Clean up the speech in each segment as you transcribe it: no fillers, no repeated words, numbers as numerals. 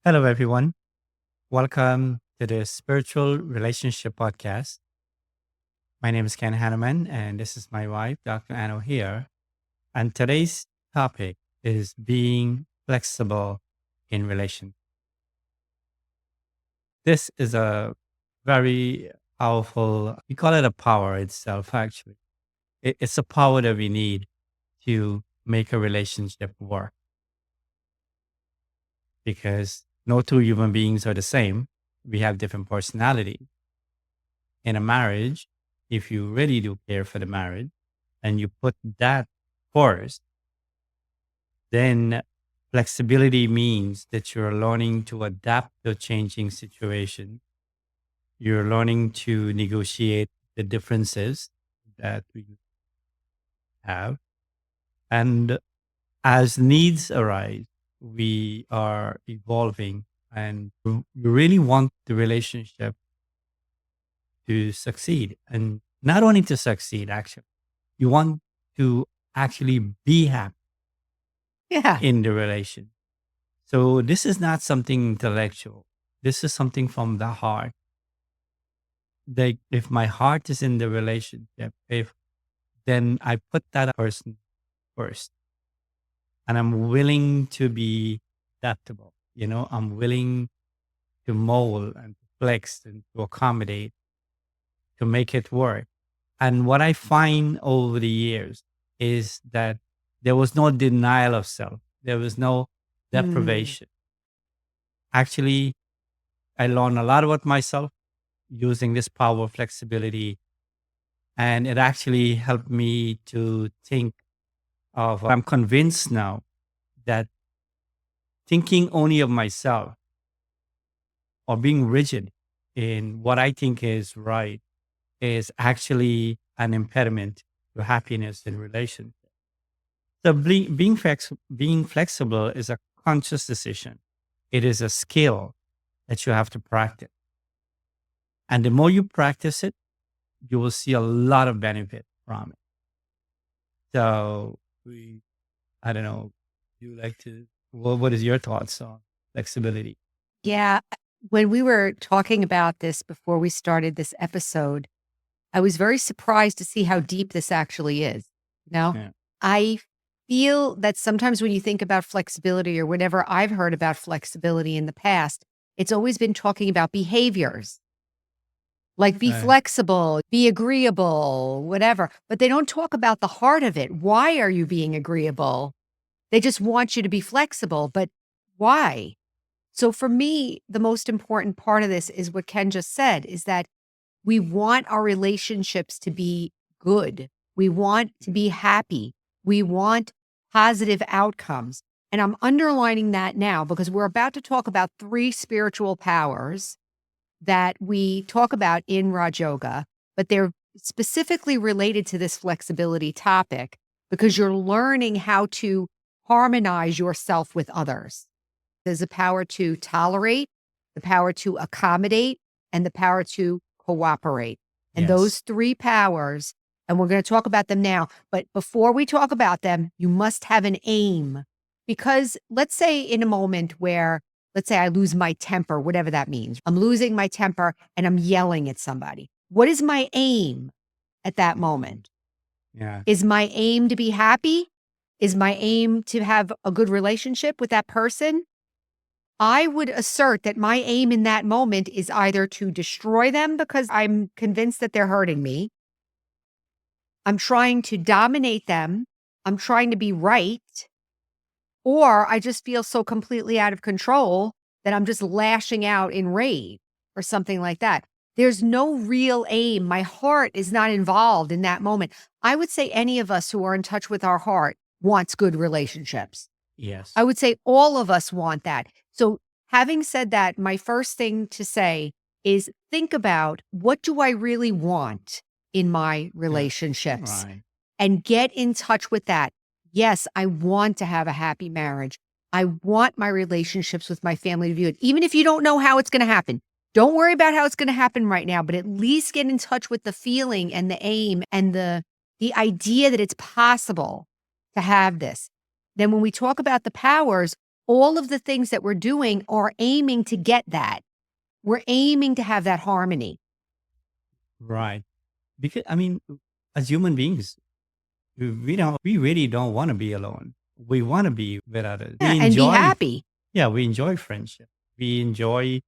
Hello, everyone. Welcome to the Spiritual Relationship Podcast. My name is Ken Hanneman, and this is my wife, Dr. Anno, here. And today's topic is being flexible in relation. This is a very powerful, we call it a power itself, actually. It's a power that we need to make a relationship work because no two human beings are the same. We have different personalities. In a marriage, if you really do care for the marriage and you put that first, then flexibility means that you're learning to adapt to changing situation. You're learning to negotiate the differences that we have. And as needs arise, we are evolving and we really want the relationship to succeed. And not only to succeed, actually, you want to actually be happy Yeah. in the relation. So this is not something intellectual. This is something from the heart. Like if my heart is in the relationship, if then I put that person first and I'm willing to be adaptable. I'm willing to mold and to flex and to accommodate to make it work. And what I find over the years is that there was no denial of self. There was no Mm. deprivation. Actually, I learned a lot about myself using this power of flexibility. And it actually helped me to think I'm convinced now that thinking only of myself or being rigid in what I think is right is actually an impediment to happiness in relationships. So being flexible is a conscious decision. It is a skill that you have to practice. And the more you practice it, you will see a lot of benefit from it. So I don't know, you like to, what is your thoughts on flexibility? Yeah. When we were talking about this before we started this episode, I was very surprised to see how deep this actually is. You know, Yeah. I feel that sometimes when you think about flexibility or whatever I've heard about flexibility in the past, it's always been talking about behaviors like be Right. flexible, be agreeable, whatever. But they don't talk about the heart of it. Why are you being agreeable? They just want you to be flexible, but why? So for me, the most important part of this is what Ken just said is that we want our relationships to be good. We want to be happy. We want positive outcomes. And I'm underlining that now because we're about to talk about three spiritual powers that we talk about in Raj Yoga, but they're specifically related to this flexibility topic because you're learning how to harmonize yourself with others. There's a power to tolerate, the power to accommodate, and the power to cooperate. And Yes. those three powers, and we're going to talk about them now. But before we talk about them, you must have an aim. Because let's say in a moment where, let's say I lose my temper, whatever that means, I'm losing my temper and I'm yelling at somebody. What is my aim at that moment? Yeah. Is my aim to be happy? Is my aim to have a good relationship with that person? I would assert that my aim in that moment is either to destroy them because I'm convinced that they're hurting me. I'm trying to dominate them. I'm trying to be right. Or I just feel so completely out of control that I'm just lashing out in rage or something like that. There's no real aim. My heart is not involved in that moment. I would say any of us who are in touch with our heart wants good relationships. Yes. I would say all of us want that. So, having said that, my first thing to say is think about what do I really want in my Yeah. relationships Right. and get in touch with that. Yes, I want to have a happy marriage. I want my relationships with my family to be good, even if you don't know how it's going to happen. Don't worry about how it's going to happen right now, but at least get in touch with the feeling and the aim and the idea that it's possible to have this. Then when we talk about the powers, all of the things that we're doing are aiming to get that. We're aiming to have that harmony. Right. Because I mean, as human beings, we really don't want to be alone. We want to be with others. Yeah, We and be enjoy, happy. yeah, we enjoy friendship. We enjoy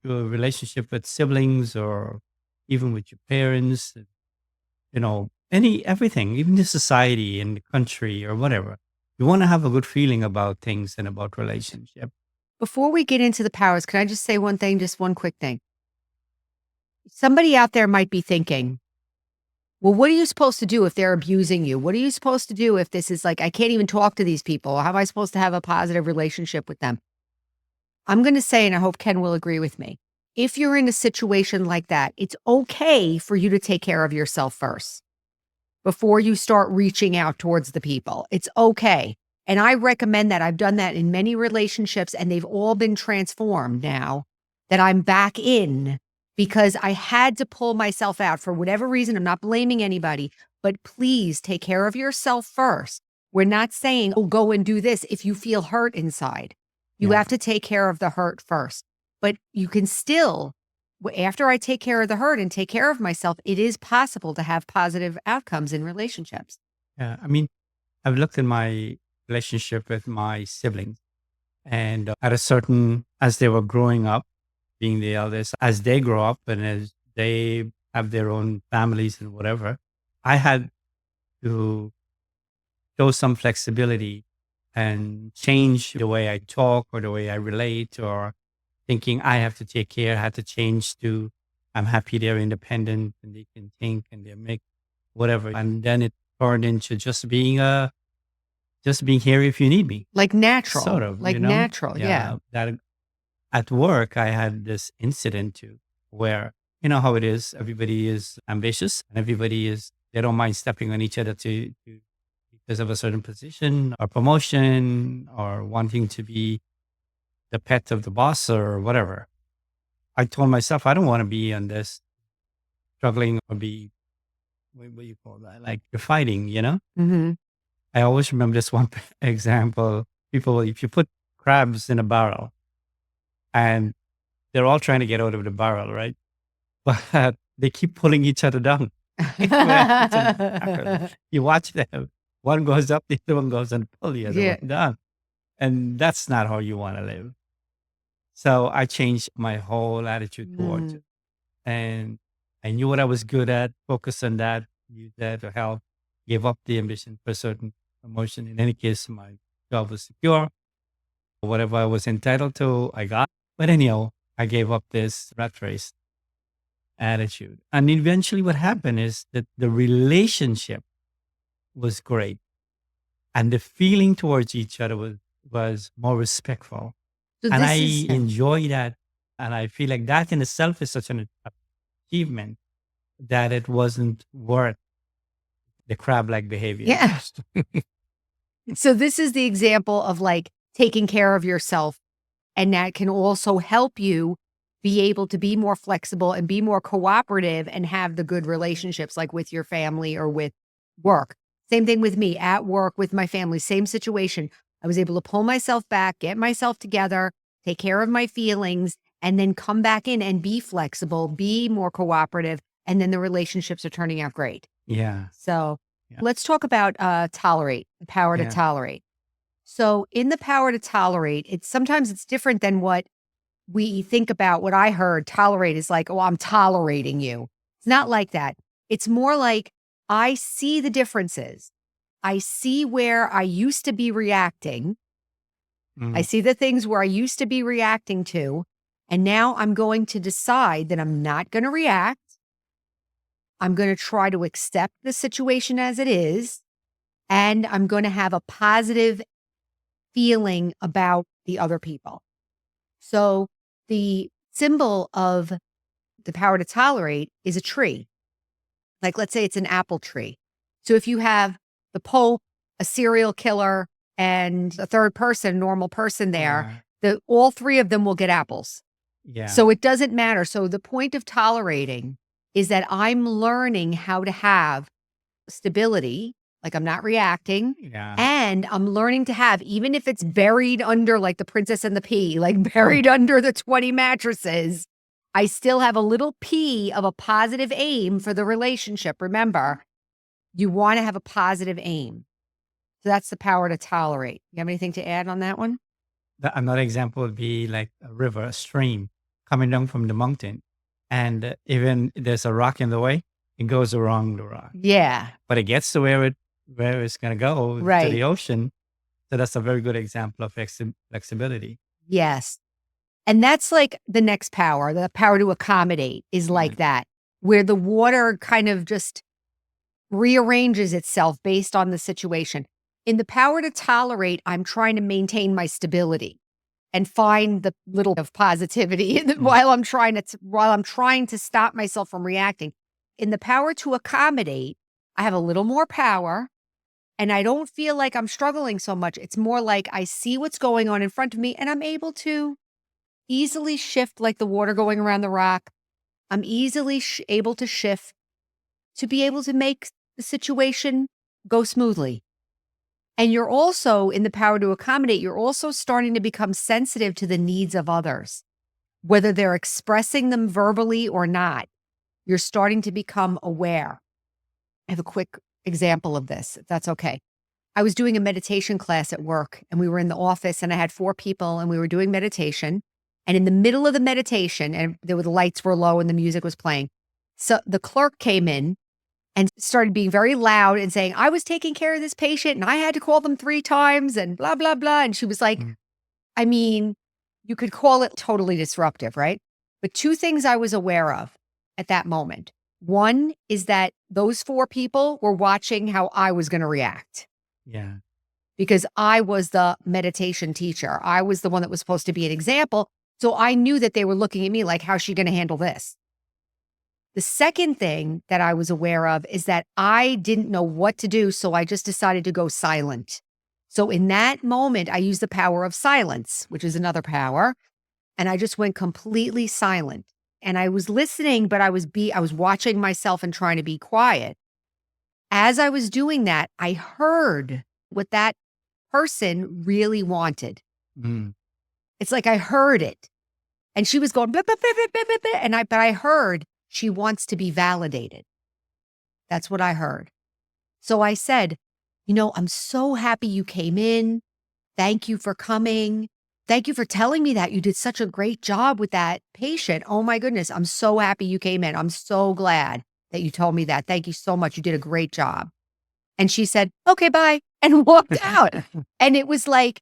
relationship with siblings or even with your parents. Everything, even the society and the country or whatever. You want to have a good feeling about things and about relationship. Before we get into the powers, can I just say one thing, just one quick thing? Somebody out there might be thinking, well, what are you supposed to do if they're abusing you? What are you supposed to do if this is like, I can't even talk to these people? How am I supposed to have a positive relationship with them? I'm going to say, and I hope Ken will agree with me, if you're in a situation like that, it's okay for you to take care of yourself first before you start reaching out towards the people. It's okay. And I recommend that. I've done that in many relationships and they've all been transformed now that I'm back in because I had to pull myself out for whatever reason. I'm not blaming anybody, but please take care of yourself first. We're not saying, oh, go and do this if you feel hurt inside. You Yeah. have to take care of the hurt first. But you can still, after I take care of the hurt and take care of myself, it is possible to have positive outcomes in relationships. Yeah. I mean, I've looked at my relationship with my siblings and as they were growing up, being the eldest, as they grow up and as they have their own families and whatever, I had to show some flexibility and change the way I talk or the way I relate or thinking I have to take care, I had to change to I'm happy they're independent and they can think and they make whatever. And then it turned into just being here if you need me. Like Sort natural, of, like natural. Yeah. yeah. That at work I had this incident too where you know how it is, everybody is ambitious and they don't mind stepping on each other to because of a certain position or promotion or wanting to be the pet of the boss or whatever. I told myself I don't want to be on this struggling or be what do you call that? Like you're fighting, you know? Hmm. I always remember this one example. People, if you put crabs in a barrel and they're all trying to get out of the barrel, right? But they keep pulling each other down. It's a barrel. You watch them. One goes up, the other one goes and pull the other Yeah. one down. And that's not how you want to live. So I changed my whole attitude towards Mm. it. And I knew what I was good at, focus on that, use that to help, gave up the ambition for a certain promotion. In any case, my job was secure. Whatever I was entitled to, I got. But anyhow, I gave up this rat race attitude. And eventually what happened is that the relationship was great. And the feeling towards each other was more respectful. So And I this is enjoy that. And I feel like that in itself is such an achievement that it wasn't worth the crab like behavior. yeah. So this is the example of like taking care of yourself. And that can also help you be able to be more flexible and be more cooperative and have the good relationships like with your family or with work. Same thing with me at work with my family, same situation. I was able to pull myself back, get myself together, take care of my feelings, and then come back in and be flexible, be more cooperative. And then the relationships are turning out great. Yeah. So Yeah. let's talk about tolerate, the power to Yeah. tolerate. So in the power to tolerate, sometimes it's different than what we think about. What I heard tolerate is like, oh, I'm tolerating you. It's not like that. It's more like I see the differences. I see where I used to be reacting. I Mm. see the things where I used to be reacting to. And now I'm going to decide that I'm not going to react. I'm going to try to accept the situation as it is. And I'm going to have a positive feeling about the other people. So the symbol of the power to tolerate is a tree. Like, let's say it's an apple tree. So if you have the Pope, a serial killer, and a third person, normal person there, all three of them will get apples. Yeah. So it doesn't matter. So the point of tolerating is that I'm learning how to have stability like I'm not reacting. Yeah. And I'm learning to have, even if it's buried under like the Princess and the Pea, like buried under the 20 mattresses, I still have a little P of a positive aim for the relationship. Remember, you want to have a positive aim. So that's the power to tolerate. You have anything to add on that one? Another example would be like a river, a stream coming down from the mountain. And even there's a rock in the way, it goes around the rock. Yeah. But it gets to where it's going to go, to Right. the ocean. So that's a very good example of flexibility. Yes. And that's like the next power, the power to accommodate is like that, where the water kind of just rearranges itself based on the situation. In the power to tolerate, I'm trying to maintain my stability and find the little of positivity while I'm trying to stop myself from reacting. In the power to accommodate, I have a little more power and I don't feel like I'm struggling so much. It's more like I see what's going on in front of me and I'm able to easily shift like the water going around the rock. I'm easily able to shift to be able to make the situation go smoothly. And you're also in the power to accommodate, you're also starting to become sensitive to the needs of others, whether they're expressing them verbally or not. You're starting to become aware. I have a quick example of this, if that's okay. I was doing a meditation class at work and we were in the office and I had 4 people and we were doing meditation. And in the middle of the meditation, and the lights were low and the music was playing. So the clerk came in and started being very loud and saying, I was taking care of this patient and I had to call them 3 times and blah, blah, blah. And she was like, I mean, you could call it totally disruptive, right? But 2 things I was aware of at that moment. One is that those 4 people were watching how I was going to react. Yeah. Because I was the meditation teacher. I was the one that was supposed to be an example. So I knew that they were looking at me like, how's she going to handle this? The second thing that I was aware of is that I didn't know what to do. So I just decided to go silent. So in that moment, I used the power of silence, which is another power. And I just went completely silent. And I was listening, but I was watching myself and trying to be quiet. As I was doing that, I heard what that person really wanted. Mm. It's like I heard it. And she was going, "Blah, blah, blah, blah, blah, blah," but I heard she wants to be validated. That's what I heard. So I said, I'm so happy you came in. Thank you for coming. Thank you for telling me that. You did such a great job with that patient. Oh my goodness. I'm so happy you came in. I'm so glad that you told me that. Thank you so much. You did a great job. And she said, okay, bye, and walked out. And it was like,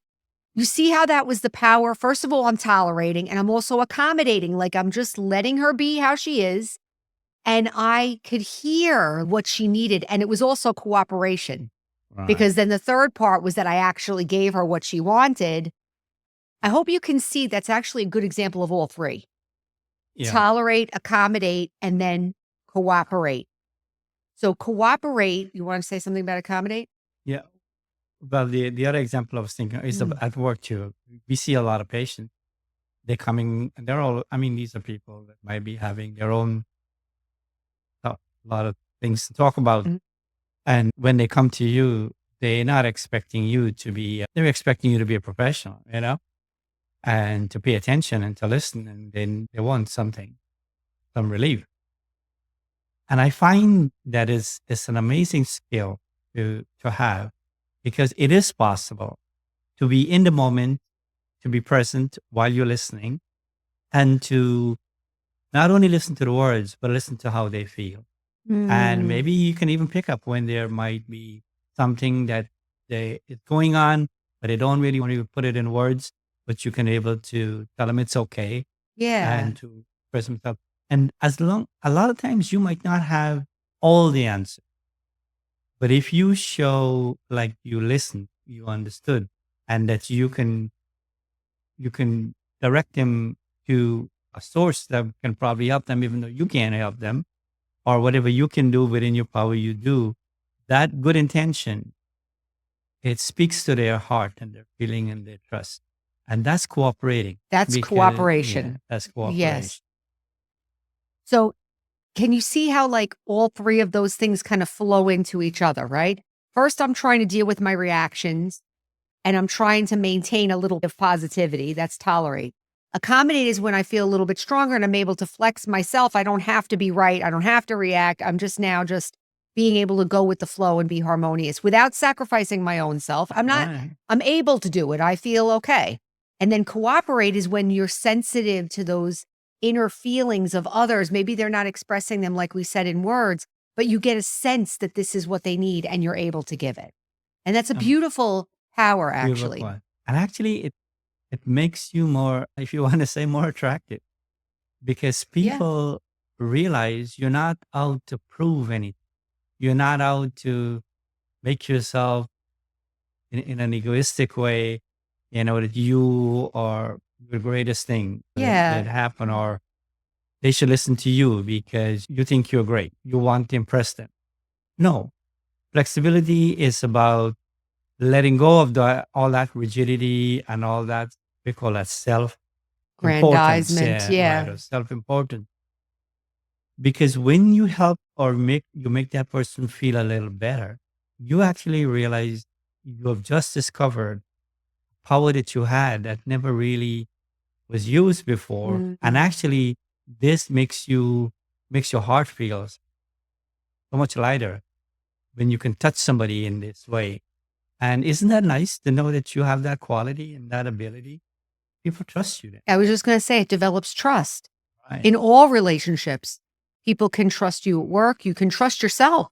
you see how that was the power? First of all, I'm tolerating and I'm also accommodating. Like I'm just letting her be how she is. And I could hear what she needed. And it was also cooperation. Right. Because then the third part was that I actually gave her what she wanted. I hope you can see that's actually a good example of all 3. Yeah. Tolerate, accommodate, and then cooperate. So cooperate, you want to say something about accommodate? Yeah. Well, the other example I was thinking is at work too. We see a lot of patients. They're coming, and these are people that might be having their own, a lot of things to talk about. Mhm. And when they come to you, they're not expecting you to be, they're expecting you to be a professional, and to pay attention and to listen. And then they want some relief. And I find that it's an amazing skill to have, because it is possible to be in the moment, to be present while you're listening, and to not only listen to the words, but listen to how they feel. And maybe you can even pick up when there might be something that is going on, but they don't really want to put it in words, but you can be able to tell them it's okay. Yeah. And to express themselves. And a lot of times you might not have all the answers, but if you show like you listened, you understood, and that you can direct them to a source that can probably help them, even though you can't help them, or whatever you can do within your power, you do. That good intention, it speaks to their heart and their feeling and their trust. And that's cooperating. That's cooperation. That's cooperation. Yes. So can you see how like all 3 of those things kind of flow into each other, right? First, I'm trying to deal with my reactions and I'm trying to maintain a little bit of positivity. That's tolerate. Accommodate is when I feel a little bit stronger and I'm able to flex myself. I don't have to be right. I don't have to react. I'm just now just being able to go with the flow and be harmonious without sacrificing my own self. Right. I'm able to do it. I feel okay. And then cooperate is when you're sensitive to those inner feelings of others. Maybe they're not expressing them like we said in words, but you get a sense that this is what they need and you're able to give it. And that's a Um, beautiful power, beautiful actually. quality. And actually, it makes you more, if you want to say, more attractive because Yeah. people realize you're not out to prove anything. You're not out to make yourself in an egoistic way, that you are the greatest thing that Yeah. happened, or they should listen to you because you think you're great. You want to impress them. No, flexibility is about letting go of all that rigidity and all that, we call that self importance. Grandizement. Yeah, right. Yeah. Or self importance. Because when you help or make that person feel a little better, you actually realize you have just discovered power that you had that never really was used before. And Mhm. actually this makes your heart feel so much lighter when you can touch somebody in this way. And isn't that nice to know that you have that quality and that ability? People trust you then. I was just going to say it develops trust Right. in all relationships. People can trust you at work. You can trust yourself.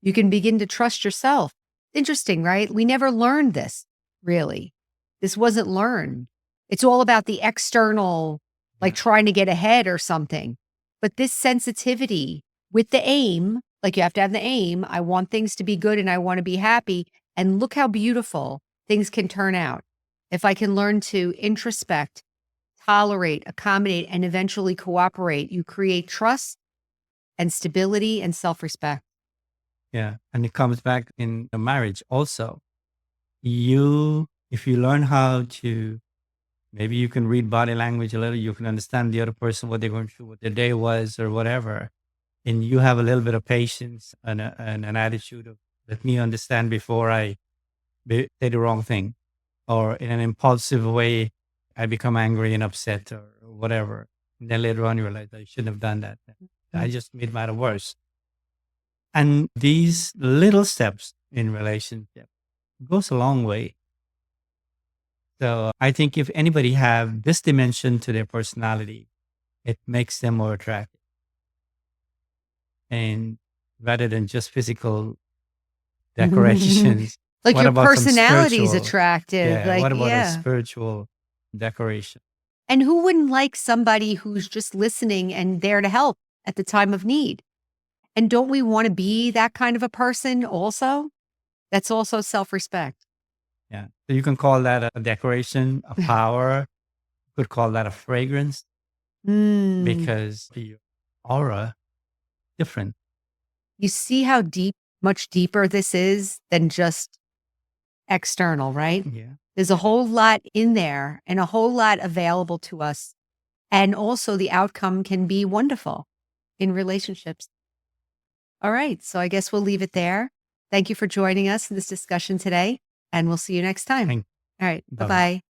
You can begin to trust yourself. Interesting, right? We never learned this, really. This wasn't learned. It's all about the external, like Yeah. trying to get ahead or something. But this sensitivity with the aim, like you have to have the aim. I want things to be good and I want to be happy. And look how beautiful things can turn out. If I can learn to introspect, tolerate, accommodate, and eventually cooperate, you create trust and stability and self respect. Yeah. And it comes back in the marriage also. If you learn how to, maybe you can read body language a little, you can understand the other person, what they're going through, what their day was or whatever. And you have a little bit of patience and an attitude of, let me understand before I say the wrong thing, or in an impulsive way, I become angry and upset or whatever. And then later on, you realize I shouldn't have done that. I just made matter worse. And these little steps in relationship goes a long way. So I think if anybody have this dimension to their personality, it makes them more attractive. And rather than just physical decorations, Like what your about some personality's spiritual? attractive, Yeah, like, what about a yeah. spiritual decoration? And who wouldn't like somebody who's just listening and there to help at the time of need? And don't we wanna be that kind of a person also? That's also self-respect. Yeah. So you can call that a decoration, a power. You could call that a fragrance Mm. because the aura different. You see how much deeper this is than just external, right? Yeah. There's a whole lot in there and a whole lot available to us. And also the outcome can be wonderful in relationships. All right. So I guess we'll leave it there. Thank you for joining us in this discussion today, and we'll see you next time. Thank All right. Bye Bye bye. bye.